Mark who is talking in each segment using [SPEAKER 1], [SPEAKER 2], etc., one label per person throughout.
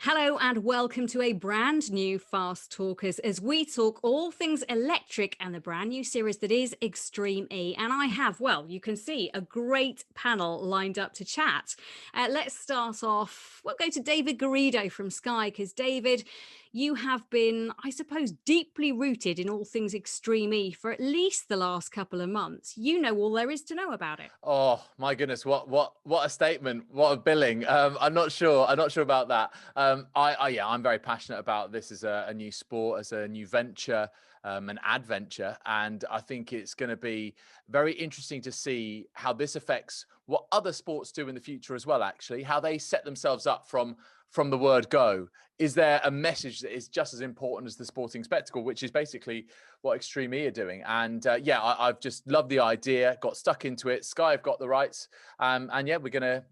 [SPEAKER 1] Hello and welcome to a brand new Fast Talkers as we talk all things electric and the brand new series that is Extreme E. And I have, well, you can see a great panel lined up to chat. Let's start off. We'll go to David Garrido from Sky because David, you have been, I suppose, deeply rooted in all things Extreme E for at least the last couple of months. You know all there is to know about it.
[SPEAKER 2] Oh my goodness, what a statement, what a billing. I'm not sure about that. I'm very passionate about this as a new sport, as a new venture, an adventure, and I think it's going to be very interesting to see how this affects what other sports do in the future as well. Actually, how they set themselves up from the word go. Is there a message that is just as important as the sporting spectacle, which is basically what Extreme E are doing? And I've just loved the idea, got stuck into it. Sky have got the rights, we're gonna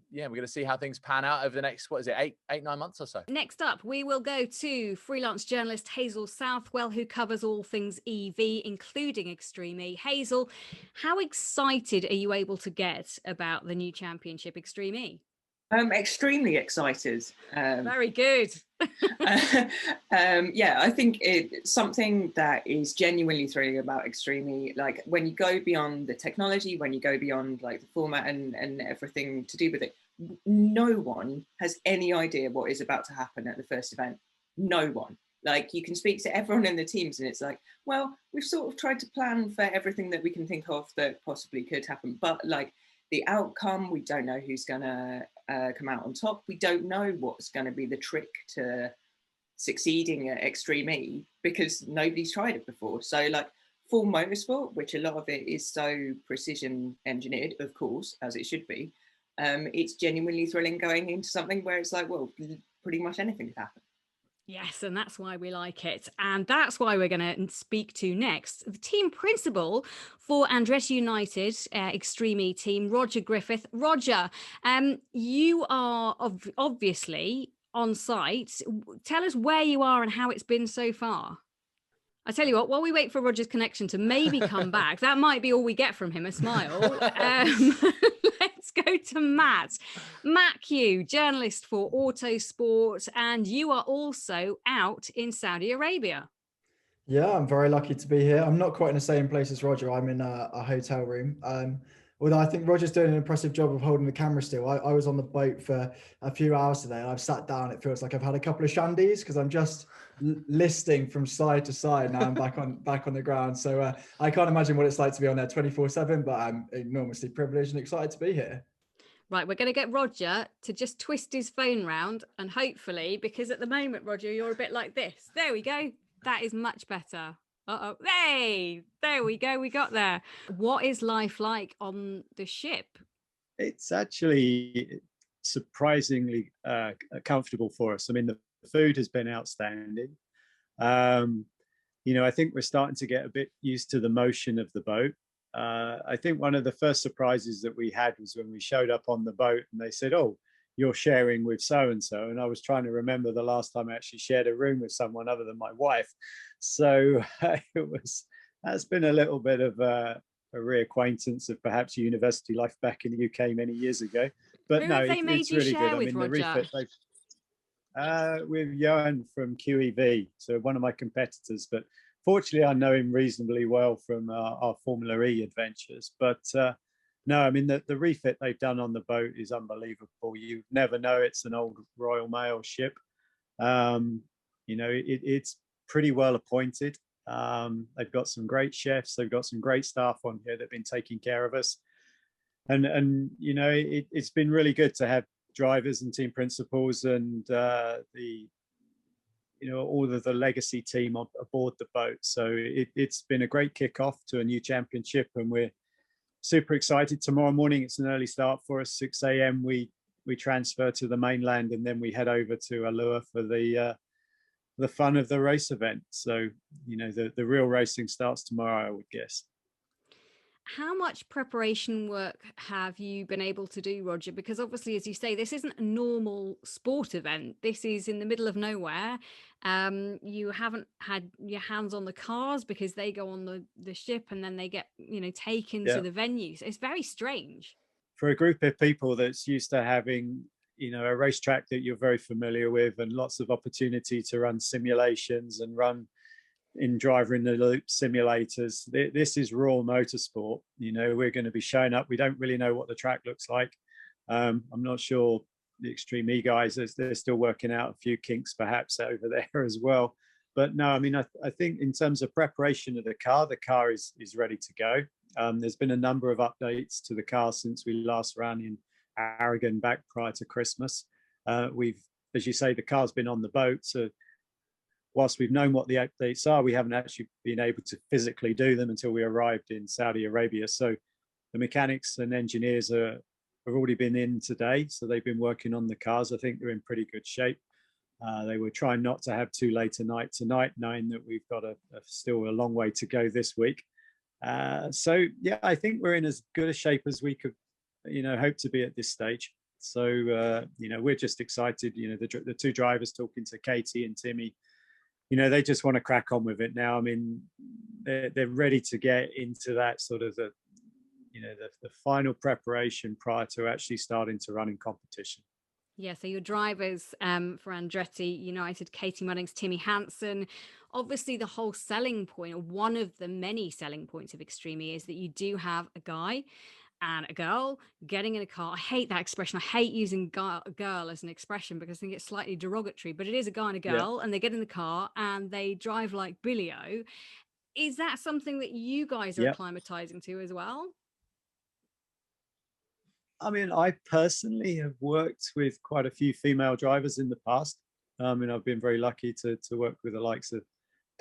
[SPEAKER 2] see how things pan out over the next, what is it, 9 months or so.
[SPEAKER 1] Next up, we will go to freelance journalist Hazel Southwell, who covers all things EV, including Extreme E. Hazel, how excited are you able to get about the new championship, Extreme E?
[SPEAKER 3] I'm extremely excited.
[SPEAKER 1] Very good.
[SPEAKER 3] I think it's something that is genuinely thrilling about Extreme E. Like when you go beyond the technology, when you go beyond like the format and everything to do with it, no one has any idea what is about to happen at the first event. No one. Like you can speak to everyone in the teams and it's like, well, we've sort of tried to plan for everything that we can think of that possibly could happen. But like the outcome, we don't know who's going to come out on top. We don't know what's going to be the trick to succeeding at Extreme E because nobody's tried it before. So like for motorsport, which a lot of it is so precision engineered, of course, as it should be, it's genuinely thrilling going into something where it's like, well, pretty much anything could happen.
[SPEAKER 1] Yes, and that's why we like it. And that's why we're going to speak to next the team principal for Andretti United Extreme E team, Roger Griffith. Roger, you are obviously on site. Tell us where you are and how it's been so far. I tell you what, while we wait for Roger's connection to maybe come back, that might be all we get from him, a smile. Let's go to Matt. Matt Q, journalist for Autosport, and you are also out in Saudi Arabia.
[SPEAKER 4] Yeah, I'm very lucky to be here. I'm not quite in the same place as Roger. I'm in a hotel room. Although I think Roger's doing an impressive job of holding the camera still. I was on the boat for a few hours today and I've sat down. It feels like I've had a couple of shandies because I'm just listing from side to side. Now I'm back on the ground. So I can't imagine what it's like to be on there 24/7, but I'm enormously privileged and excited to be here.
[SPEAKER 1] Right, we're going to get Roger to just twist his phone round and hopefully, because at the moment, Roger, you're a bit like this. There we go. That is much better. Uh-oh. Hey, there we go. We got there. What is life like on the ship?
[SPEAKER 5] It's actually surprisingly comfortable for us. I mean, the food has been outstanding. I think we're starting to get a bit used to the motion of the boat. I think one of the first surprises that we had was when we showed up on the boat and they said, "Oh, you're sharing with so-and-so." And I was trying to remember the last time I actually shared a room with someone other than my wife. So that's been a little bit of a reacquaintance of perhaps university life back in the UK many years ago. But
[SPEAKER 1] who
[SPEAKER 5] no,
[SPEAKER 1] have they made
[SPEAKER 5] it's
[SPEAKER 1] you
[SPEAKER 5] really
[SPEAKER 1] share
[SPEAKER 5] good.
[SPEAKER 1] with,
[SPEAKER 5] I mean,
[SPEAKER 1] Roger?
[SPEAKER 5] the refit, with Johan from QEV, so one of my competitors. But fortunately, I know him reasonably well from our Formula E adventures. But no, I mean, the refit they've done on the boat is unbelievable. You never know it's an old Royal Mail ship. It's pretty well appointed. They've got some great chefs. They've got some great staff on here that have been taking care of us. And it's been really good to have drivers and team principals and all of the legacy team aboard the boat. So it's been a great kickoff to a new championship, and we're super excited. Tomorrow morning, it's an early start for us. 6 a.m. We transfer to the mainland, and then we head over to Alua for the fun of the race event. So the real racing starts tomorrow, I would guess.
[SPEAKER 1] How much preparation work have you been able to do, Roger? Because obviously, as you say, this isn't a normal sport event. This is in the middle of nowhere. You haven't had your hands on the cars because they go on the ship and then they get, taken to the venues. It's very strange.
[SPEAKER 5] For a group of people that's used to having you know, a racetrack that you're very familiar with, and lots of opportunity to run simulations and run in driver in the loop simulators. This is raw motorsport. You know, we're going to be showing up. We don't really know what the track looks like. I'm not sure the Extreme E guys, they're still working out a few kinks perhaps over there as well. But no, I mean, I think in terms of preparation of the car is ready to go. There's been a number of updates to the car since we last ran in Aragon back prior to Christmas. We've, as you say, the car's been on the boat. So whilst we've known what the updates are, we haven't actually been able to physically do them until we arrived in Saudi Arabia. So the mechanics and engineers have already been in today. So they've been working on the cars. I think they're in pretty good shape. They were trying not to have too late a night tonight, knowing that we've got still a long way to go this week. So yeah, I think we're in as good a shape as we could, you know, hope to be at this stage. So you know, we're just excited. You know, the two drivers, talking to Katie and Timmy, you know, they just want to crack on with it now. I mean, they're ready to get into that sort of the final preparation prior to actually starting to run in competition.
[SPEAKER 1] Yeah, so your drivers for Andretti United, Katie Munnings, Timmy Hansen. Obviously, the whole selling point, or one of the many selling points of Extreme E, is that you do have a guy and a girl getting in a car. I hate that expression. I hate using girl as an expression because I think it's slightly derogatory, but it is a guy and a girl, and they get in the car and they drive like Billy-O. Is that something that you guys are acclimatizing to as well?
[SPEAKER 5] I mean, I personally have worked with quite a few female drivers in the past. And I've been very lucky to work with the likes of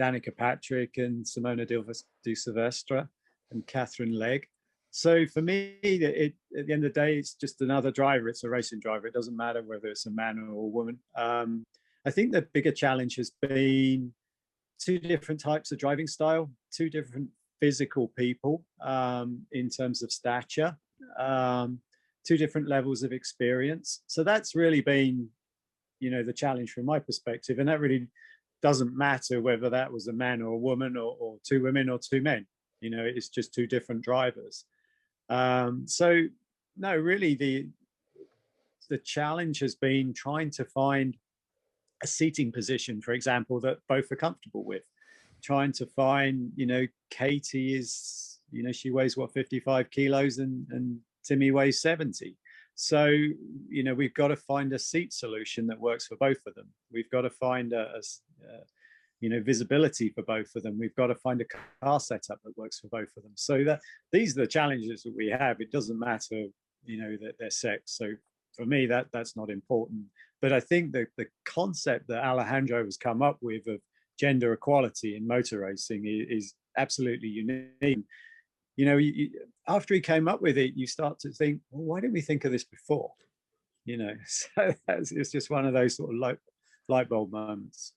[SPEAKER 5] Danica Patrick and Simona Di Silvestre and Catherine Legg. So for me, at the end of the day, it's just another driver. It's a racing driver. It doesn't matter whether it's a man or a woman. I think the bigger challenge has been two different types of driving style, two different physical people in terms of stature, two different levels of experience. So that's really been, you know, the challenge from my perspective. And that really doesn't matter whether that was a man or a woman or two women or two men. You know, it's just two different drivers. So no, really the challenge has been trying to find a seating position, for example, that both are comfortable with. Trying to find, you know, Katie is, you know, she weighs 55 kilos and Timmy weighs 70. So, you know, we've got to find a seat solution that works for both of them. We've got to find you know, visibility for both of them. We've got to find a car setup that works for both of them. So that these are the challenges that we have. It doesn't matter, you know, their sex. So for me, that's not important. But I think that the concept that Alejandro has come up with of gender equality in motor racing is absolutely unique. You know, after he came up with it, you start to think, well, why didn't we think of this before? You know, so it's just one of those sort of light bulb moments.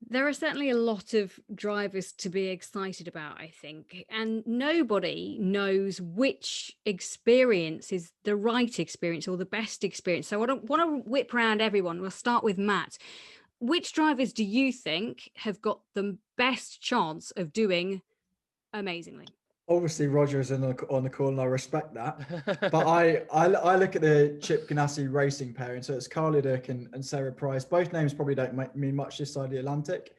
[SPEAKER 1] There are certainly a lot of drivers to be excited about, I think, and nobody knows which experience is the right experience or the best experience. So I don't want to whip around everyone. We'll start with Matt. Which drivers do you think have got the best chance of doing amazingly?
[SPEAKER 4] Obviously, Roger is on the call, and I respect that. But I look at the Chip Ganassi racing pairing, so it's Carly Dirk and Sarah Price. Both names probably don't mean much this side of the Atlantic,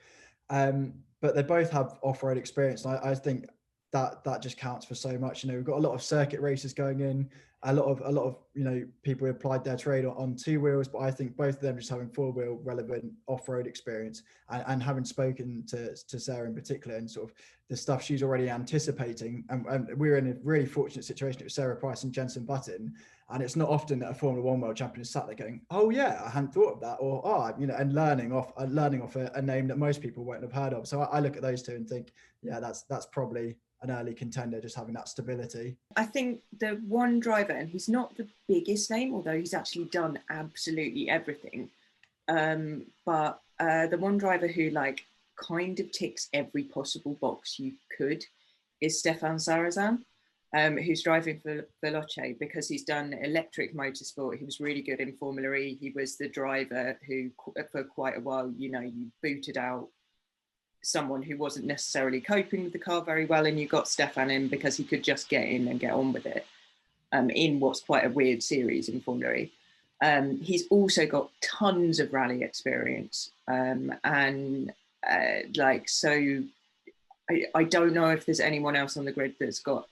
[SPEAKER 4] but they both have off-road experience. And I think that just counts for so much. You know, we've got a lot of circuit races going in, a lot of you know, people who applied their trade on two wheels, but I think both of them just having four-wheel relevant off-road experience and having spoken to Sarah in particular and sort of the stuff she's already anticipating. And we're in a really fortunate situation with Sarah Price and Jenson Button. And it's not often that a Formula One world champion is sat there going, oh yeah, I hadn't thought of that, or you know, and learning off a name that most people won't have heard of. So I look at those two and think, yeah, that's probably an early contender, just having that stability.
[SPEAKER 3] I think the one driver, and he's not the biggest name, although he's actually done absolutely everything. But the one driver who like kind of ticks every possible box you could is Stefan Sarazan, who's driving for Veloce, because he's done electric motorsport. He was really good in Formula E. He was the driver who, for quite a while, you know, you booted out someone who wasn't necessarily coping with the car very well, and you got Stefan in because he could just get in and get on with it in what's quite a weird series in Formula E. He's also got tons of rally experience, so I don't know if there's anyone else on the grid that's got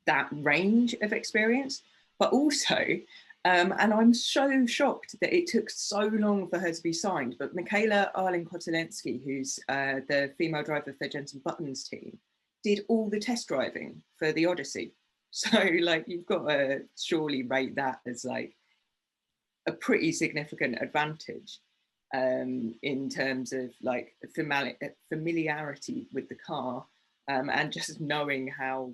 [SPEAKER 3] that range of experience, but also, and I'm so shocked that it took so long for her to be signed, but Michaela Arlen-Kotelensky, who's the female driver for Jenson Button's team, did all the test driving for the Odyssey. So like, you've got to surely rate that as like a pretty significant advantage in terms of like familiarity with the car, and just knowing how,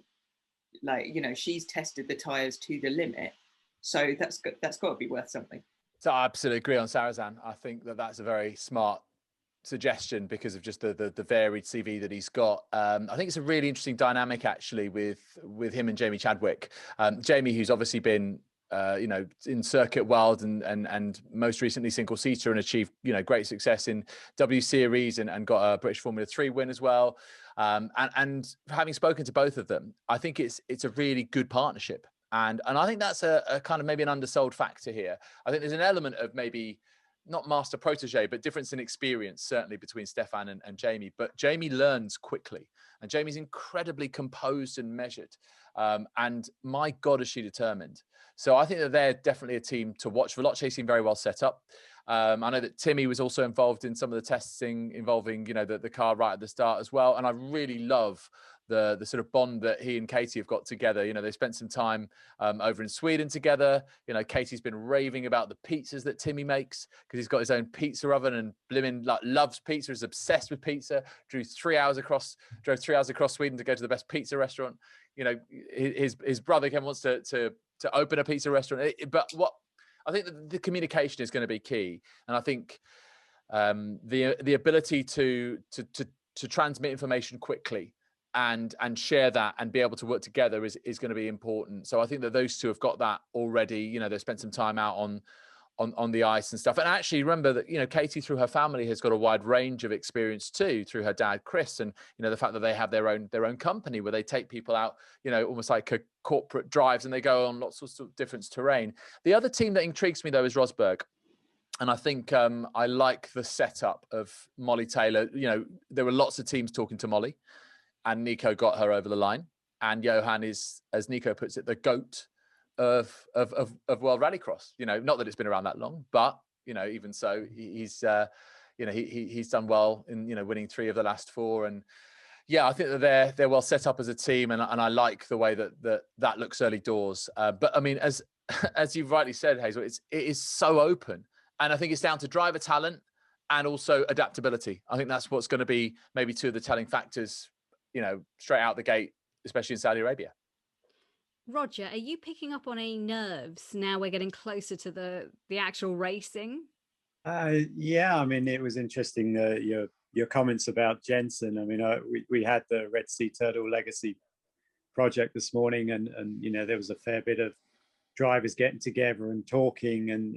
[SPEAKER 3] like, you know, she's tested the tires to the limit. So that's got to be worth something.
[SPEAKER 2] So I absolutely agree on Sarrazin. I think that that's a very smart suggestion because of just the varied CV that he's got. I think it's a really interesting dynamic actually with him and Jamie Chadwick. Jamie, who's obviously been in circuit world and most recently single seater and achieved, great success in W Series and got a British Formula 3 win as well. And having spoken to both of them, I think it's a really good partnership. And I think that's a kind of maybe an undersold factor here. I think there's an element of maybe not master protege, but difference in experience, certainly between Stefan and Jamie. But Jamie learns quickly and Jamie's incredibly composed and measured. And my God, is she determined. So I think that they're definitely a team to watch. Veloce seemed very well set up. I know that Timmy was also involved in some of the testing involving, the car right at the start as well. And I really love the sort of bond that he and Katie have got together. They spent some time over in Sweden together. Katie's been raving about the pizzas that Timmy makes because he's got his own pizza oven and blimmin' loves pizza, is obsessed with pizza. Drove 3 hours across Sweden to go to the best pizza restaurant. His brother Ken wants to open a pizza restaurant. But what I think the communication is going to be key, and I think the ability to transmit information quickly and share that and be able to work together is going to be important. So I think that those two have got that already. They spent some time out on the ice and stuff. And actually remember that, Katie through her family has got a wide range of experience too, through her dad, Chris, and, the fact that they have their own company where they take people out, almost like a corporate drives and they go on lots of different terrain. The other team that intrigues me though is Rosberg. And I think I like the setup of Molly Taylor. There were lots of teams talking to Molly and Nico got her over the line. And Johan is, as Nico puts it, the GOAT of World Rallycross. Not that it's been around that long, but even so, he's he's done well in winning 3 of the last 4. And yeah, I think that they're well set up as a team, and I like the way that looks early doors. But I mean, as you've rightly said, Hazel, it is so open, and I think it's down to driver talent and also adaptability. I think that's what's going to be maybe 2 of the telling factors, straight out the gate, especially in Saudi Arabia.
[SPEAKER 1] Roger, are you picking up on any nerves now we're getting closer to the actual racing?
[SPEAKER 5] Yeah, I mean, it was interesting your comments about Jenson. I mean, we had the Red Sea Turtle Legacy project this morning, and there was a fair bit of drivers getting together and talking, and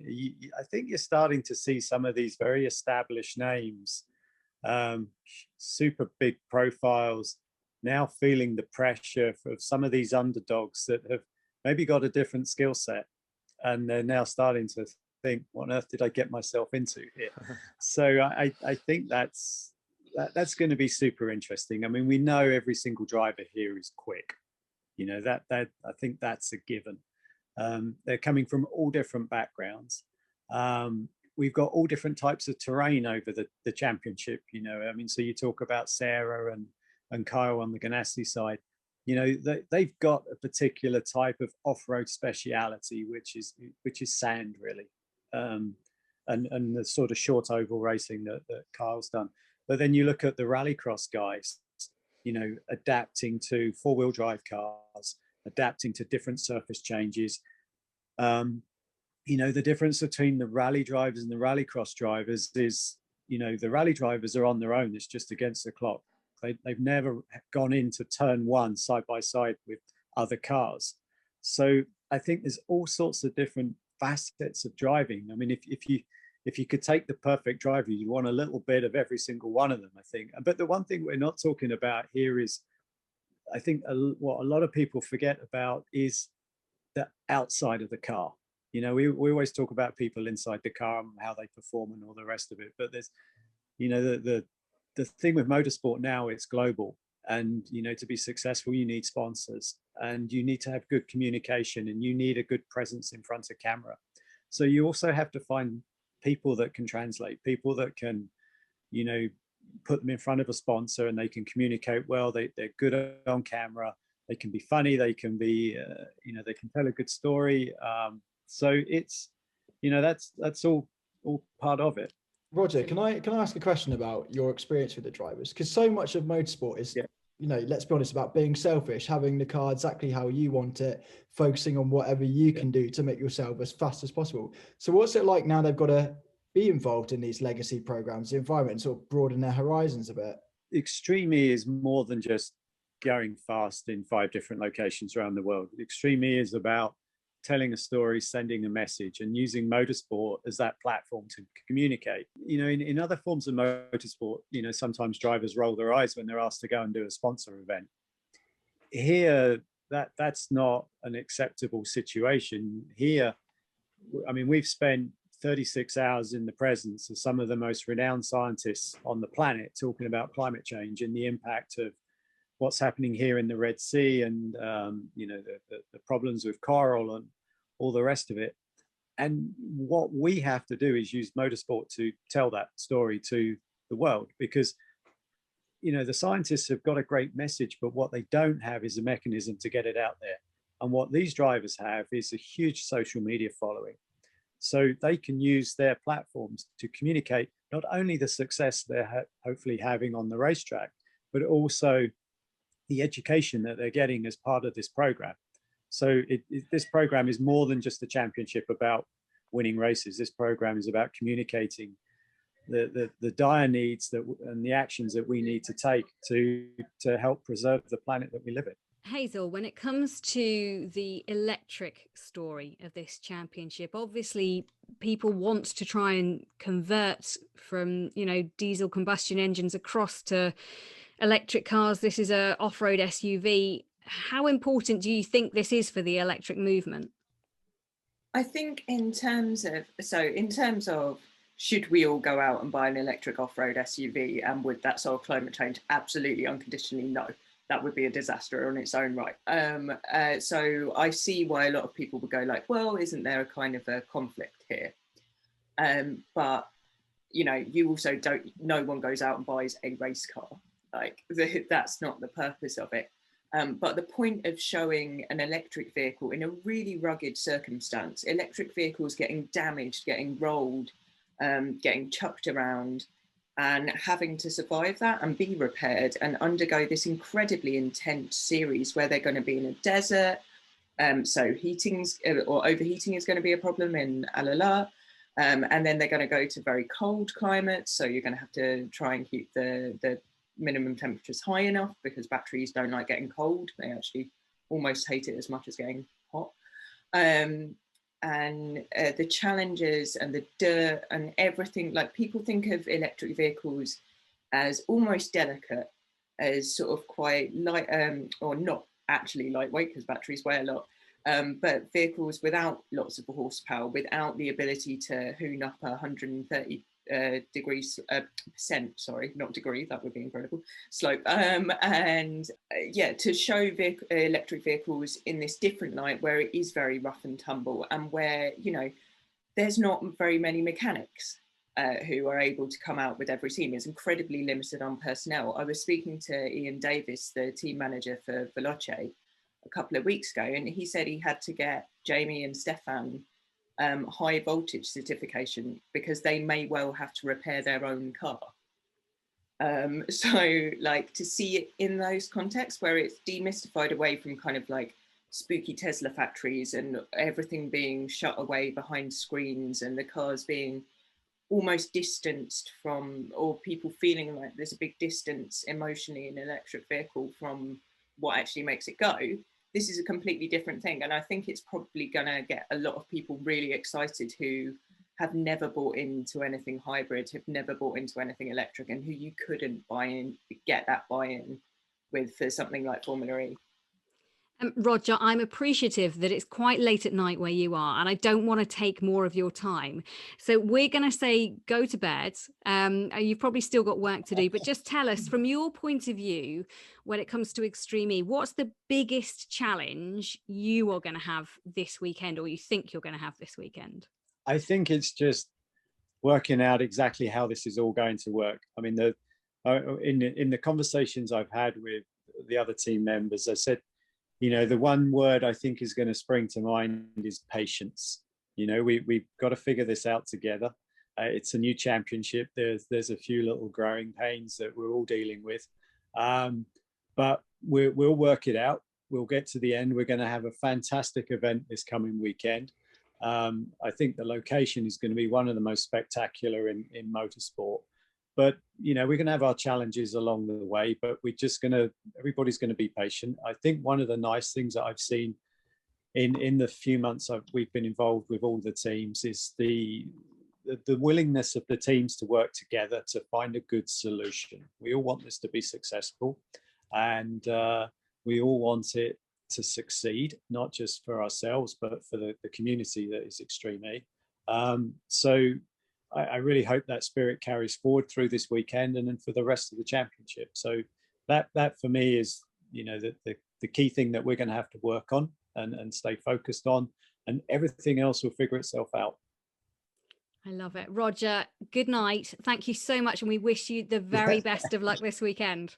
[SPEAKER 5] I think you're starting to see some of these very established names, super big profiles, now feeling the pressure of some of these underdogs that have maybe got a different skill set, and they're now starting to think, what on earth did I get myself into here? So I think that's going to be super interesting. I mean, we know every single driver here is quick. That I think that's a given. They're coming from all different backgrounds. We've got all different types of terrain over the championship. I mean, so you talk about Sarah and Kyle on the Ganassi side. They've got a particular type of off-road speciality, which is sand, really, and the sort of short oval racing that Kyle's done. But then you look at the rallycross guys, adapting to 4-wheel drive cars, adapting to different surface changes. The difference between the rally drivers and the rallycross drivers is, the rally drivers are on their own. It's just against the clock. They've never gone into turn 1 side by side with other cars. So I think there's all sorts of different facets of driving. I mean, if you could take the perfect driver, you want a little bit of every single one of them, I think. But the one thing we're not talking about here is, I think what a lot of people forget about is the outside of the car. You know, we always talk about people inside the car and how they perform and all the rest of it, but there's, you know, the thing with motorsport now, it's global, and you know, to be successful you need sponsors, and you need to have good communication, and you need a good presence in front of camera. So you also have to find people that can translate, people that can, you know, put them in front of a sponsor and they can communicate well, they're good on camera, they can be funny, they can be you know, they can tell a good story. So it's, you know, that's all part of it.
[SPEAKER 4] Roger, can I ask a question about your experience with the drivers? Because so much of motorsport is, you know, let's be honest, about being selfish, having the car exactly how you want it, focusing on whatever you can do to make yourself as fast as possible. So what's it like now they've got to be involved in these legacy programs, the environment, and sort of broaden their horizons a bit?
[SPEAKER 5] Extreme E is more than just going fast in 5 different locations around the world. Extreme E is about telling a story, sending a message, and using motorsport as that platform to communicate. You know, in other forms of motorsport, you know, sometimes drivers roll their eyes when they're asked to go and do a sponsor event. Here, that's not an acceptable situation. Here, I mean, we've spent 36 hours in the presence of some of the most renowned scientists on the planet talking about climate change and the impact of what's happening here in the Red Sea, and you know, the problems with coral and all the rest of it. And what we have to do is use motorsport to tell that story to the world, because, you know, the scientists have got a great message, but what they don't have is a mechanism to get it out there. And what these drivers have is a huge social media following. So they can use their platforms to communicate not only the success they're hopefully having on the racetrack, but also the education that they're getting as part of this program. So this program is more than just a championship about winning races. This program is about communicating the dire needs that and the actions that we need to take to help preserve the planet that we live in.
[SPEAKER 1] Hazel, when it comes to the electric story of this championship, obviously people want to try and convert from, you know, diesel combustion engines across to electric cars. This is a off-road SUV. How important do you think this is for the electric movement?
[SPEAKER 3] I think in terms of should we all go out and buy an electric off-road SUV, and would that solve climate change? Absolutely, unconditionally, no. That would be a disaster on its own right. So I see why a lot of people would go like, well, isn't there a kind of a conflict here? But, you know, you also no one goes out and buys a race car. Like, that's not the purpose of it. But the point of showing an electric vehicle in a really rugged circumstance, electric vehicles getting damaged, getting rolled, getting chucked around, and having to survive that and be repaired and undergo this incredibly intense series where they're going to be in a desert. So overheating is going to be a problem in Alala. And then they're going to go to very cold climates. So you're going to have to try and keep the minimum temperatures high enough, because batteries don't like getting cold. They actually almost hate it as much as getting hot. And the challenges and the dirt and everything, like, people think of electric vehicles as almost delicate, as sort of quite light, or not actually lightweight because batteries weigh a lot, but vehicles without lots of horsepower, without the ability to hoon up 130 degrees percent, sorry, not degree, that would be incredible, slope, yeah, to show electric vehicles in this different light where it is very rough and tumble, and where, you know, there's not very many mechanics who are able to come out with every scene. It's incredibly limited on personnel. I was speaking to Ian Davis, the team manager for Veloce, a couple of weeks ago, and he said he had to get Jamie and Stefan high voltage certification because they may well have to repair their own car. So, like, to see it in those contexts where it's demystified away from kind of like spooky Tesla factories and everything being shut away behind screens and the cars being almost distanced from, or people feeling like there's a big distance emotionally in an electric vehicle from what actually makes it go. This is a completely different thing. And I think it's probably going to get a lot of people really excited who have never bought into anything hybrid, have never bought into anything electric, and who you couldn't get that buy-in with for something like Formula E.
[SPEAKER 1] Roger, I'm appreciative that it's quite late at night where you are, and I don't want to take more of your time. So we're going to say go to bed. You've probably still got work to do, but just tell us from your point of view, when it comes to Extreme E, what's the biggest challenge you are going to have this weekend, or you think you're going to have this weekend?
[SPEAKER 5] I think it's just working out exactly how this is all going to work. I mean, in the conversations I've had with the other team members, I said, the one word I think is going to spring to mind is patience. We've got to figure this out together. It's a new championship. There's a few little growing pains that we're all dealing with, but we'll work it out. We'll get to the end. We're going to have a fantastic event this coming weekend. I think the location is going to be one of the most spectacular in motorsport. But, we're going to have our challenges along the way, but everybody's going to be patient. I think one of the nice things that I've seen in the few months we've been involved with all the teams is the willingness of the teams to work together to find a good solution. We all want this to be successful, and we all want it to succeed, not just for ourselves, but for the community that is Extreme E. So I really hope that spirit carries forward through this weekend and then for the rest of the championship. So that for me is, the key thing that we're going to have to work on and stay focused on, and everything else will figure itself out.
[SPEAKER 1] I love it. Roger, good night. Thank you so much. And we wish you the very best of luck this weekend.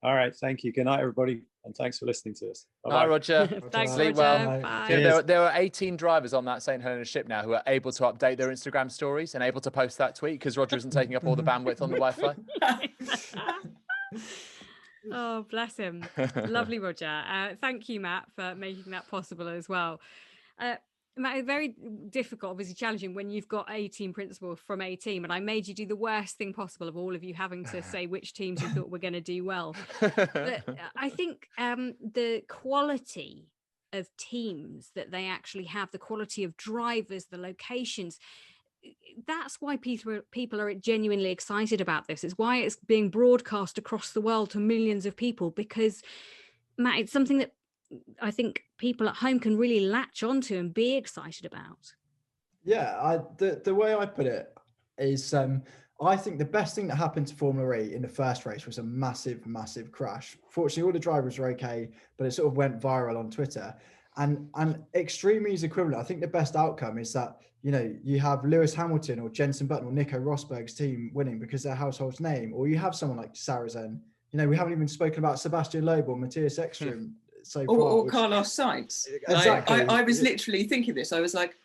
[SPEAKER 5] All right. Thank you. Good night, everybody. And thanks for listening to us. Bye-bye.
[SPEAKER 2] Bye, Roger.
[SPEAKER 1] Thanks,
[SPEAKER 2] Sleep
[SPEAKER 1] Roger.
[SPEAKER 2] well.
[SPEAKER 1] Bye.
[SPEAKER 2] There are 18 drivers on that St. Helena ship now who are able to update their Instagram stories and able to post that tweet because Roger isn't taking up all the bandwidth on the Wi-Fi.
[SPEAKER 1] Oh, bless him. Lovely, Roger. Thank you, Matt, for making that possible as well. Matt, very difficult, obviously challenging when you've got a team principal from a team, and I made you do the worst thing possible of all of you having to say which teams you thought were going to do well. But I think the quality of teams that they actually have, the quality of drivers, the locations, that's why people are genuinely excited about this. It's why it's being broadcast across the world to millions of people, because, Matt, it's something that I think people at home can really latch onto and be excited about.
[SPEAKER 4] Yeah, the way I put it is I think the best thing that happened to Formula E in the first race was a massive, massive crash. Fortunately, all the drivers were okay, but it sort of went viral on Twitter. And Extreme E's equivalent, I think the best outcome is that, you have Lewis Hamilton or Jenson Button or Nico Rosberg's team winning because they're household name, or you have someone like Sarrazin. We haven't even spoken about Sebastian Loeb or Matthias Ekstrom. So far,
[SPEAKER 3] or Carlos Sainz.
[SPEAKER 4] Exactly.
[SPEAKER 3] I was literally thinking this. I was like,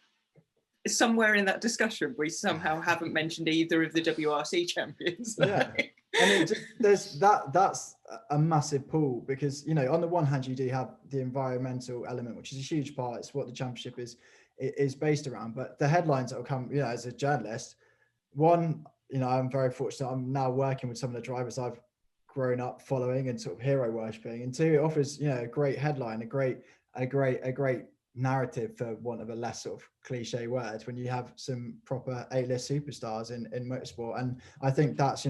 [SPEAKER 3] somewhere in that discussion, we somehow haven't mentioned either of the WRC champions.
[SPEAKER 4] Yeah, and that's a massive pool because on the one hand you do have the environmental element, which is a huge part. It's what the championship is based around. But the headlines that will come, as a journalist, one, I'm very fortunate. I'm now working with some of the drivers I've grown up following and sort of hero worshipping, and two, it offers a great headline, a great narrative, for want of a less sort of cliche word, when you have some proper A-list superstars in motorsport. And I think that's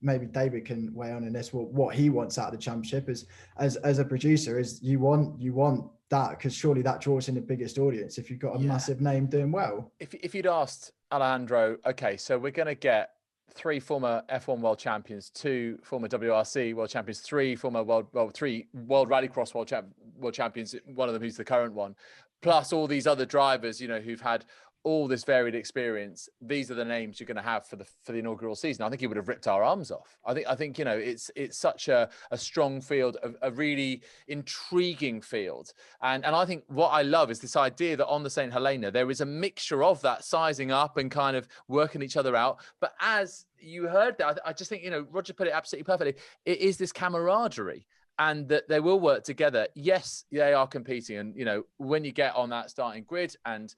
[SPEAKER 4] maybe David can weigh on in this, what he wants out of the championship as a producer is you want that, because surely that draws in the biggest audience if you've got a massive name doing well. If
[SPEAKER 2] you'd asked Alejandro, okay, so we're going to get 3 former F1 world champions, 2 former WRC world champions, 3 former three World Rallycross world champions, one of them who's the current one, plus all these other drivers, who've had all this varied experience. These are the names you're going to have for the inaugural season. I think he would have ripped our arms off. I think it's such a strong field, a really intriguing field, and I think what I love is this idea that on the St. Helena there is a mixture of that sizing up and kind of working each other out. But as you heard that, I just think Roger put it absolutely perfectly. It is this camaraderie, and that they will work together. Yes, they are competing, and when you get on that starting grid and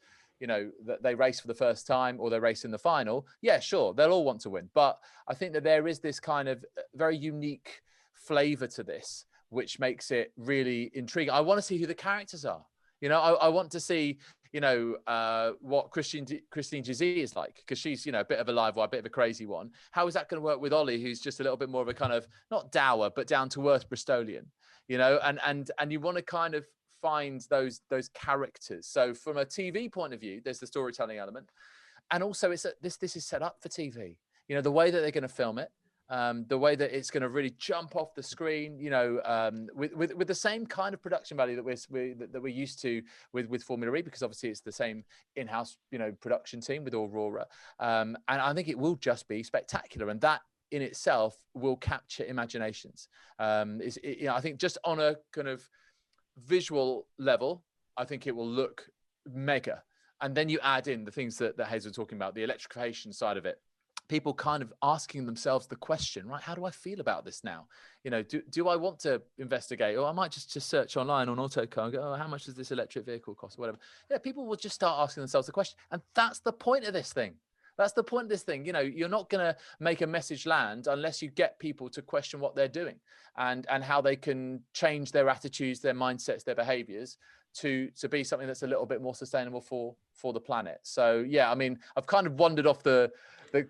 [SPEAKER 2] that they race for the first time or they race in the final, yeah, sure, they'll all want to win. But I think that there is this kind of very unique flavor to this, which makes it really intriguing. I want to see who the characters are. I want to see, what Christine Gizzi is like, because she's, a bit of a live wire, a bit of a crazy one. How is that going to work with Ollie, who's just a little bit more of a kind of, not dour, but down to earth Bristolian? you know, and you want to kind of find those characters. So from a TV point of view, there's the storytelling element, and also this is set up for TV. You know, the way that they're going to film it, the way that it's going to really jump off the screen, you know, with the same kind of production value that we're used to with Formula E, because obviously it's the same in-house, you know, production team with Aurora, and I think it will just be spectacular, and that in itself will capture imaginations. You know, I think just on a kind of visual level, I think it will look mega. And then you add in the things that Hazel was talking about, the electrification side of it. People kind of asking themselves the question, right? How do I feel about this now? You know, do I want to investigate? Or I might just search online on Autocar and go, oh, how much does this electric vehicle cost? Or whatever. Yeah, people will just start asking themselves the question. And that's the point of this thing. That's the point of this thing. You know, you're not going to make a message land unless you get people to question what they're doing and how they can change their attitudes, their mindsets, their behaviors to be something that's a little bit more sustainable for the planet. So, yeah, I mean, I've kind of wandered off the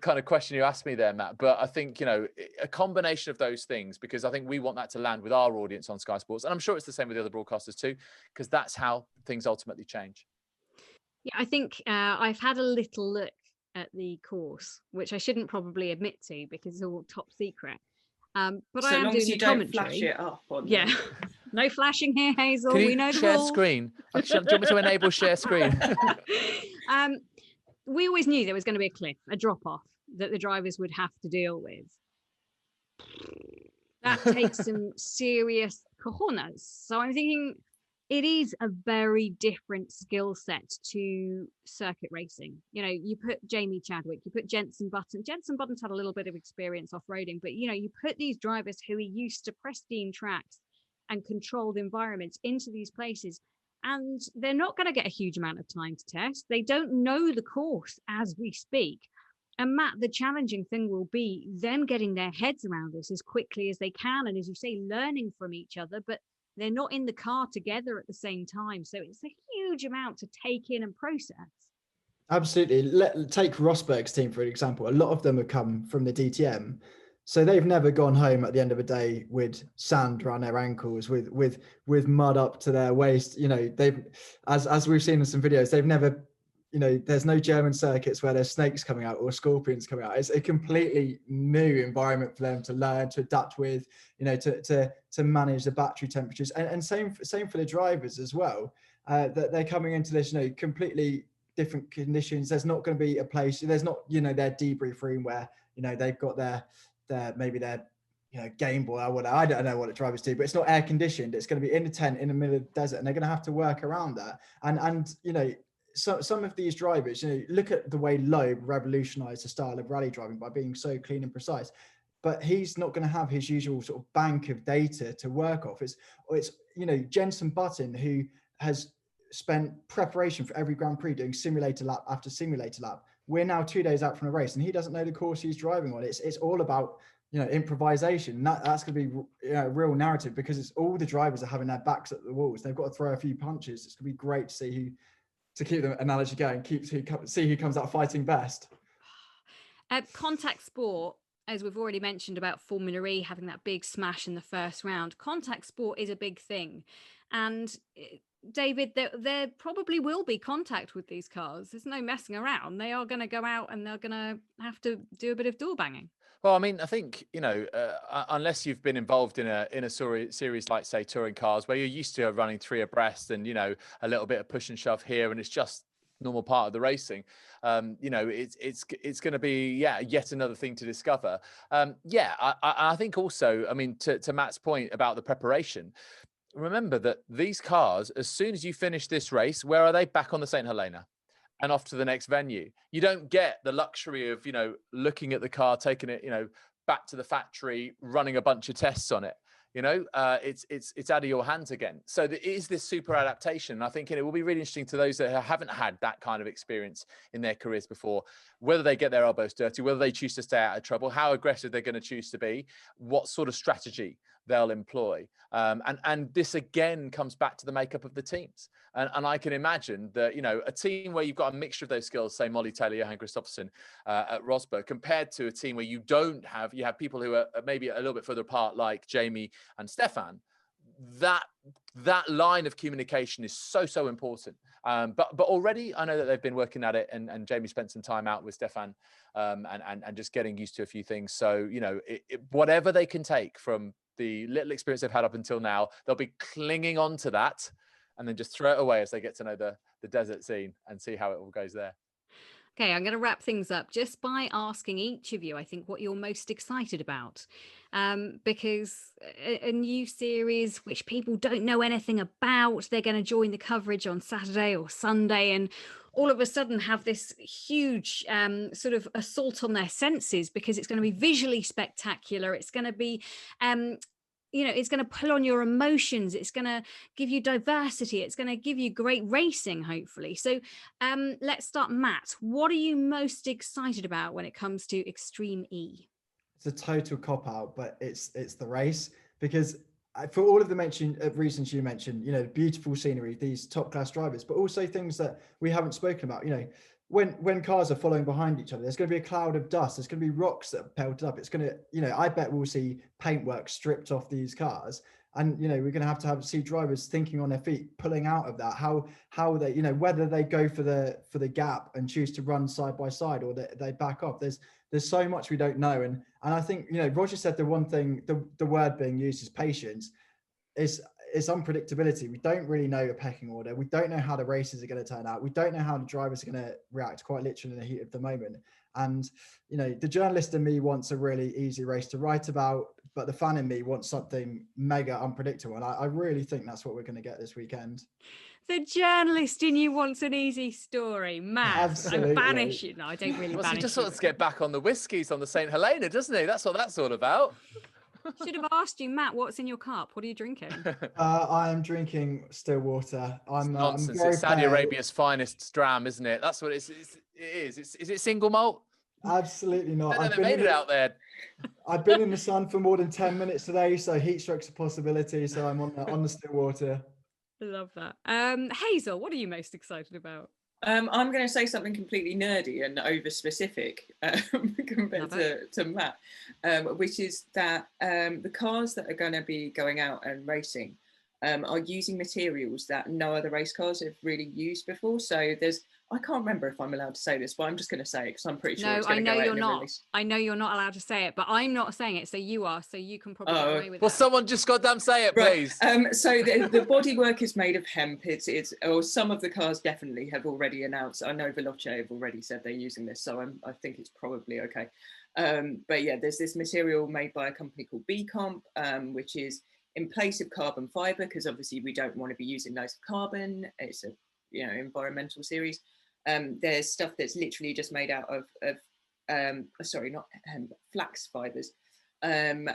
[SPEAKER 2] kind of question you asked me there, Matt, but I think, you know, a combination of those things, because I think we want that to land with our audience on Sky Sports. And I'm sure it's the same with the other broadcasters too, because that's how things ultimately change.
[SPEAKER 1] Yeah, I think I've had a little look at the course, which I shouldn't probably admit to because it's all top secret. But I am doing the commentary.
[SPEAKER 3] Flash it up on
[SPEAKER 1] yeah. No flashing here, Hazel.
[SPEAKER 2] Can you
[SPEAKER 1] we know the
[SPEAKER 2] share
[SPEAKER 1] rules.
[SPEAKER 2] Screen? Do you want me to enable share screen?
[SPEAKER 1] We always knew there was going to be a cliff, a drop-off that the drivers would have to deal with. That takes some serious cojones. So I'm thinking it is a very different skill set to circuit racing. You know, you put Jamie Chadwick, you put Jenson Button. Jenson Button's had a little bit of experience off-roading, but, you know, you put these drivers who are used to pristine tracks and controlled environments into these places, and they're not going to get a huge amount of time to test. They don't know the course as we speak. And Matt, the challenging thing will be them getting their heads around this as quickly as they can. And as you say, learning from each other, but they're not in the car together at the same time. So it's a huge amount to take in and process.
[SPEAKER 4] Absolutely. Take Rosberg's team, for example. A lot of them have come from the DTM. So they've never gone home at the end of a day with sand around their ankles, with mud up to their waist. You know, they've, as we've seen in some videos, they've never, you know, there's no German circuits where there's snakes coming out or scorpions coming out. It's a completely new environment for them to learn, to adapt with, you know, to manage the battery temperatures, and same for the drivers as well. That they're coming into this, you know, completely different conditions. There's not going to be a place. There's not, you know, their debrief room where, you know, they've got their maybe their, you know, Game Boy or whatever. I don't know what the drivers do, but it's not air conditioned. It's going to be in a tent in the middle of the desert, and they're going to have to work around that. And you know, so some of these drivers, you know, look at the way Loeb revolutionized the style of rally driving by being so clean and precise. But he's not going to have his usual sort of bank of data to work off. It's you know, Jenson Button, who has spent preparation for every Grand Prix doing simulator lap after simulator lap. We're now 2 days out from a race, and he doesn't know the course he's driving on. It's all about, you know, improvisation. That's going to be, you know, a real narrative, because it's all the drivers are having their backs at the walls. They've got to throw a few punches. It's going to be great to see to keep the analogy going, see who comes out fighting best.
[SPEAKER 1] Contact sport, as we've already mentioned about Formula E having that big smash in the first round, contact sport is a big thing. And David, there probably will be contact with these cars. There's no messing around. They are going to go out and they're going to have to do a bit of door banging.
[SPEAKER 2] Well, I mean, I think, you know, unless you've been involved in a series like, say, touring cars, where you're used to running 3 abreast and, you know, a little bit of push and shove here, and it's just normal part of the racing, you know, it's going to be, yet another thing to discover. I think also, I mean, to Matt's point about the preparation, remember that these cars, as soon as you finish this race, where are they? Back on the St. Helena and off to the next venue. You don't get the luxury of, you know, looking at the car, taking it, you know, back to the factory, running a bunch of tests on it. You know, it's out of your hands again. So there is this super adaptation. I think it will be really interesting to those that haven't had that kind of experience in their careers before, whether they get their elbows dirty, whether they choose to stay out of trouble, how aggressive they're going to choose to be, what sort of strategy they'll employ. And this again comes back to the makeup of the teams. And I can imagine that, you know, a team where you've got a mixture of those skills, say Molly Taylor, Johan Kristoffersson at Rosberg, compared to a team where you have people who are maybe a little bit further apart, like Jamie and Stefan, that line of communication is so important. But already I know that they've been working at it, and Jamie spent some time out with Stefan, and just getting used to a few things. So, you know, whatever they can take from the little experience they've had up until now, they'll be clinging on to that and then just throw it away as they get to know the desert scene and see how it all goes there.
[SPEAKER 1] Okay, I'm going to wrap things up just by asking each of you, I think, what you're most excited about. Because a new series which people don't know anything about, they're going to join the coverage on Saturday or Sunday and all of a sudden have this huge sort of assault on their senses, because it's going to be visually spectacular. It's going to be you know, it's going to pull on your emotions. It's going to give you diversity. It's going to give you great racing, hopefully. So let's start, Matt. What are you most excited about when it comes to Extreme E?
[SPEAKER 4] It's a total cop-out, but it's the race, because for all of the reasons you mentioned, you know, beautiful scenery, these top-class drivers, but also things that we haven't spoken about, you know, when cars are following behind each other, there's going to be a cloud of dust. There's going to be rocks that are pelted up. It's going to, you know, I bet we'll see paintwork stripped off these cars. And, you know, we're going to have see drivers thinking on their feet, pulling out of that, how they, you know, whether they go for the gap and choose to run side by side, or they back off. There's so much we don't know. And I think, you know, Roger said the one thing, the word being used is patience. It's unpredictability. We don't really know a pecking order. We don't know how the races are going to turn out. We don't know how the drivers are going to react, quite literally in the heat of the moment. And, you know, the journalist in me wants a really easy race to write about, but the fan in me wants something mega unpredictable. And I really think that's what we're going to get this weekend.
[SPEAKER 1] The journalist in you wants an easy story, Matt.
[SPEAKER 4] Absolutely.
[SPEAKER 1] I banish you. No, I don't really
[SPEAKER 2] Well,
[SPEAKER 1] banish
[SPEAKER 2] he just
[SPEAKER 1] you.
[SPEAKER 2] wants to get back on the whiskies on the St. Helena, doesn't he? That's what that's all about.
[SPEAKER 1] Should have asked you, Matt, what's in your cup? What are you drinking?
[SPEAKER 4] I am drinking still water.
[SPEAKER 2] Nonsense.
[SPEAKER 4] I'm very
[SPEAKER 2] It's Saudi
[SPEAKER 4] pale.
[SPEAKER 2] Arabia's finest dram, isn't it? That's what it is. Is it single malt?
[SPEAKER 4] Absolutely not.
[SPEAKER 2] They made it out there.
[SPEAKER 4] I've been in the sun for more than 10 minutes today, so heat stroke's a possibility. So I'm on the still water.
[SPEAKER 1] Love that. Hazel, what are you most excited about?
[SPEAKER 3] I'm going to say something completely nerdy and over specific compared to Matt, which is that the cars that are going to be going out and racing are using materials that no other race cars have really used before. So I can't remember if I'm allowed to say this, but I'm just going to say it because I'm pretty sure it's going to go out in a release.
[SPEAKER 1] I know you're not allowed to say it, but I'm not saying it, so you are. So you can probably get away with it.
[SPEAKER 2] Well, someone just goddamn say it, please.
[SPEAKER 3] Right. So the bodywork is made of hemp. Or some of the cars definitely have already announced. I know Veloce have already said they're using this, so I think it's probably okay. But yeah, there's this material made by a company called B-Comp, which is in place of carbon fiber, because obviously we don't want to be using loads of carbon. It's a environmental series. There's stuff that's literally just made out of flax fibers, and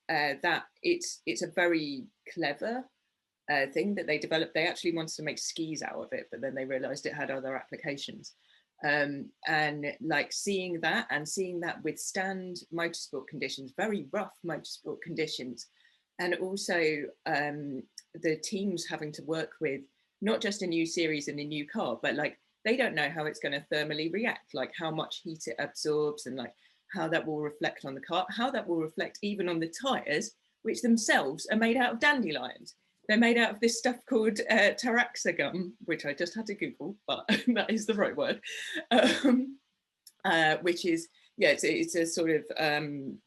[SPEAKER 3] that it's a very clever thing that they developed. They actually wanted to make skis out of it, but then they realized it had other applications. And like seeing that withstand motorsport conditions, very rough motorsport conditions, and also the teams having to work with not just a new series and a new car, but like they don't know how it's going to thermally react, like how much heat it absorbs, and like how that will reflect on the car, how that will reflect even on the tires, which themselves are made out of dandelions. They're made out of this stuff called Taraxa gum, which I just had to Google, but that is the right word, which is, it's a sort of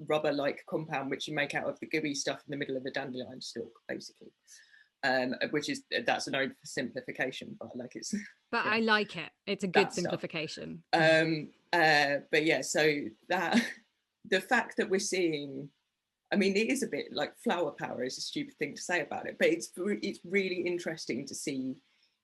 [SPEAKER 3] rubber-like compound which you make out of the gooey stuff in the middle of a dandelion stalk, basically. That's an oversimplification, but like it's.
[SPEAKER 1] But I like it. It's a good simplification.
[SPEAKER 3] But yeah, so that the fact that we're seeing, I mean, it is a bit like flower power is a stupid thing to say about it, but it's really interesting to see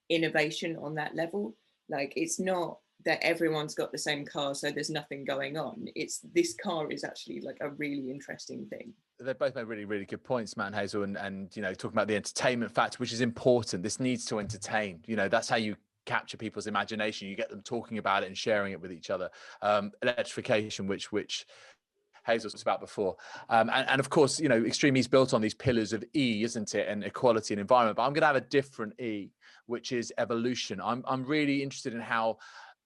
[SPEAKER 3] innovation on that level. Like it's not that everyone's got the same car, so there's nothing going on. It's this car is actually like a really interesting thing.
[SPEAKER 2] They both made really, really good points, Matt and Hazel, and talking about the entertainment factor, which is important. This needs to entertain. That's how you capture people's imagination. You get them talking about it and sharing it with each other. Electrification, which Hazel was about before, and of course, Extreme E is built on these pillars of E, isn't it? And equality and environment. But I'm going to have a different E, which is evolution. I'm really interested in how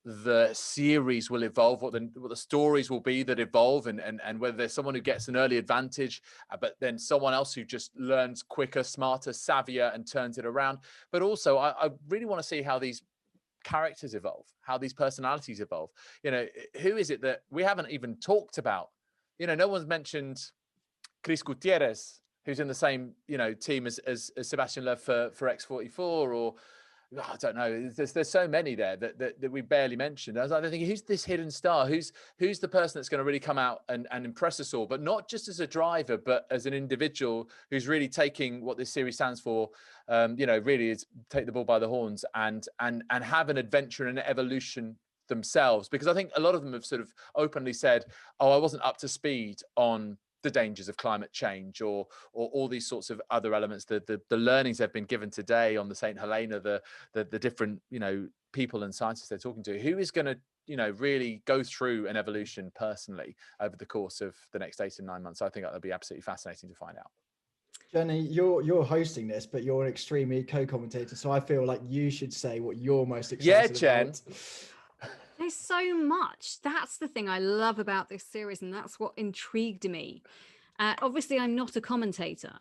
[SPEAKER 2] the series will evolve, what the stories will be that evolve, and whether there's someone who gets an early advantage, but then someone else who just learns quicker, smarter, savvier, and turns it around. But also, I really want to see how these characters evolve, how these personalities evolve. You know, who is it that we haven't even talked about? You know, no one's mentioned Chris Gutierrez, who's in the same, you know, team as Sebastian Loeb for X44, or I don't know. There's so many there that we barely mentioned. I was thinking, who's this hidden star? Who's the person that's going to really come out and impress us all, but not just as a driver, but as an individual who's really taking what this series stands for. You know, really is take the bull by the horns and have an adventure and an evolution themselves. Because I think a lot of them have sort of openly said, "Oh, I wasn't up to speed on the dangers of climate change," or all these sorts of other elements, the learnings they've been given today on the St. Helena, the different, you know, people and scientists they're talking to. Who is going to, you know, really go through an evolution personally over the course of the next 8 to 9 months? I think that'll be absolutely fascinating to find out.
[SPEAKER 4] Jenny, you're hosting this, but you're an extremely co-commentator, so I feel like you should say what you're most excited
[SPEAKER 2] Jen.
[SPEAKER 4] about.
[SPEAKER 1] There's so much. That's the thing I love about this series, and that's what intrigued me. Obviously, I'm not a commentator.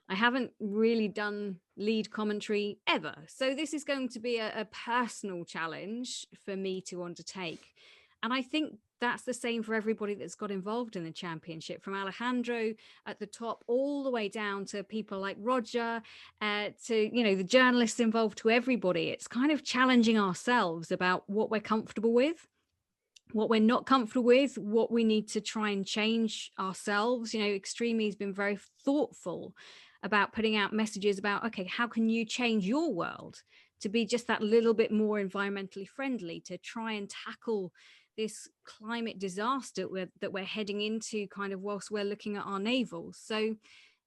[SPEAKER 1] I haven't really done lead commentary ever. So this is going to be a personal challenge for me to undertake. And I think that's the same for everybody that's got involved in the championship, from Alejandro at the top all the way down to people like Roger, to, you know, the journalists involved, to everybody. It's kind of challenging ourselves about what we're comfortable with, what we're not comfortable with, what we need to try and change ourselves. You know, Extreme has been very thoughtful about putting out messages about, okay, how can you change your world to be just that little bit more environmentally friendly, to try and tackle this climate disaster that we're heading into kind of whilst we're looking at our navels. So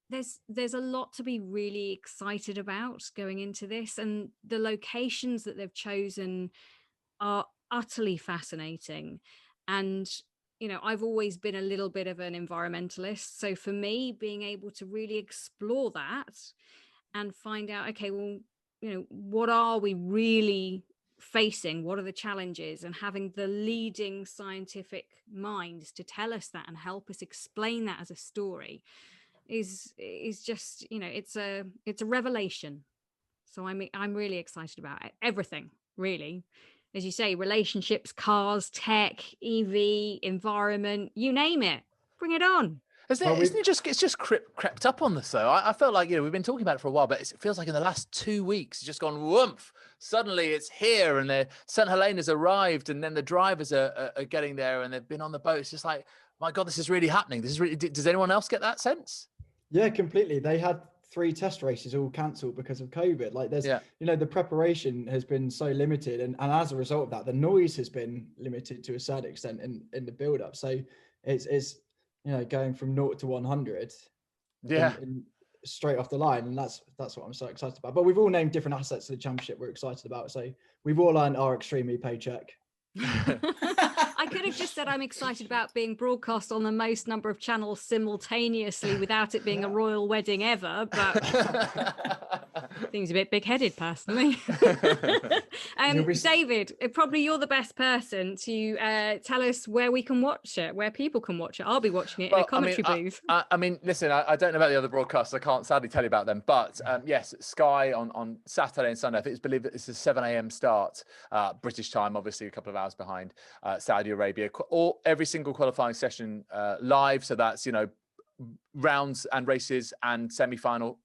[SPEAKER 1] there's a lot to be really excited about going into this, and the locations that they've chosen are utterly fascinating. And, you know, I've always been a little bit of an environmentalist. So for me, being able to really explore that and find out, okay, well, you know, what are we really facing? What are the challenges? And having the leading scientific minds to tell us that and help us explain that as a story is just, you know, it's a revelation. So I'm really excited about it. Everything, really. As you say, relationships, cars, tech, EV, environment, you name it, bring it on.
[SPEAKER 2] Isn't it just crept up on us though? I felt like, you know, we've been talking about it for a while, but it feels like in the last 2 weeks, it's just gone whoomph. Suddenly it's here, and the St. Helena's arrived, and then the drivers are getting there, and they've been on the boat. It's just like, my God, this is really happening. This is really, does anyone else get that sense?
[SPEAKER 4] Yeah, completely. They had 3 test races all cancelled because of COVID. Like there's, you know, the preparation has been so limited, and as a result of that, the noise has been limited to a certain extent in the build up. So it's you know, going from 0 to 100 in straight off the line, and that's what I'm so excited about. But we've all named different assets of the championship we're excited about, so we've all earned our extremely paycheck.
[SPEAKER 1] I could have just said I'm excited about being broadcast on the most number of channels simultaneously without it being a royal wedding ever, but seems a bit big-headed personally. David, probably you're the best person to tell us where we can watch it, where people can watch it. I'll be watching it in a commentary booth.
[SPEAKER 2] I mean, listen, I don't know about the other broadcasts. I can't sadly tell you about them, but yes, Sky on Saturday and Sunday. I think it's a 7 a.m. start, British time, obviously a couple of hours behind Saudi Arabia. Every single qualifying session live. So that's, you know, rounds and races and semi-final,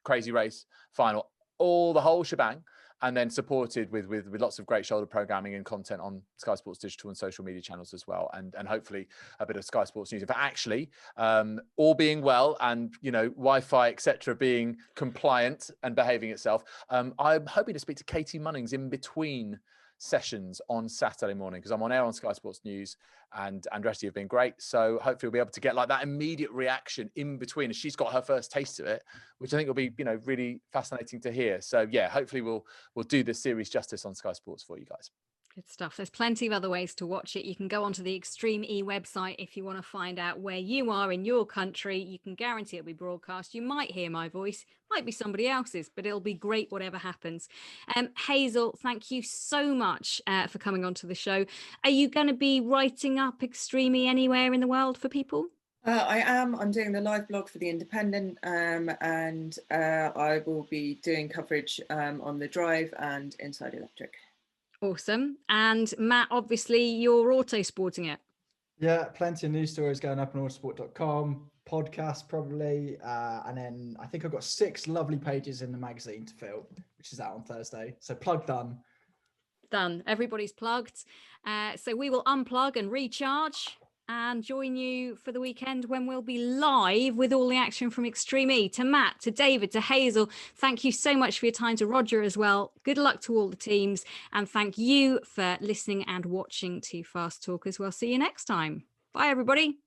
[SPEAKER 2] crazy race, final, the whole shebang. And then supported with lots of great shoulder programming and content on Sky Sports digital and social media channels as well, and hopefully a bit of Sky Sports news. But actually, all being well, and, you know, Wi-Fi etc. being compliant and behaving itself, I'm hoping to speak to Katie Munnings in between sessions on Saturday morning, because I'm on air on Sky Sports News, and Andretti have been great. So hopefully we'll be able to get like that immediate reaction in between, as she's got her first taste of it, which I think will be, you know, really fascinating to hear. So yeah, hopefully we'll do this series justice on Sky Sports for you guys.
[SPEAKER 1] Good stuff. There's plenty of other ways to watch it. You can go onto the Extreme E website if you want to find out where you are in your country. You can guarantee it'll be broadcast. You might hear my voice, might be somebody else's, but it'll be great whatever happens. Hazel, thank you so much for coming onto the show. Are you going to be writing up Extreme E anywhere in the world for people?
[SPEAKER 3] I am. I'm doing the live blog for The Independent, and I will be doing coverage on the Drive and Inside Electric.
[SPEAKER 1] Awesome. And Matt, obviously you're Autosporting it.
[SPEAKER 4] Yeah, plenty of news stories going up on autosport.com, podcast probably, and then I think I've got 6 lovely pages in the magazine to fill, which is out on Thursday. So plug done.
[SPEAKER 1] Done. Everybody's plugged. So we will unplug and recharge and join you for the weekend when we'll be live with all the action from Extreme E. To Matt, to David, to Hazel, thank you so much for your time. To Roger as well. Good luck to all the teams. And thank you for listening and watching to Fast Talkers. We'll see you next time. Bye, everybody.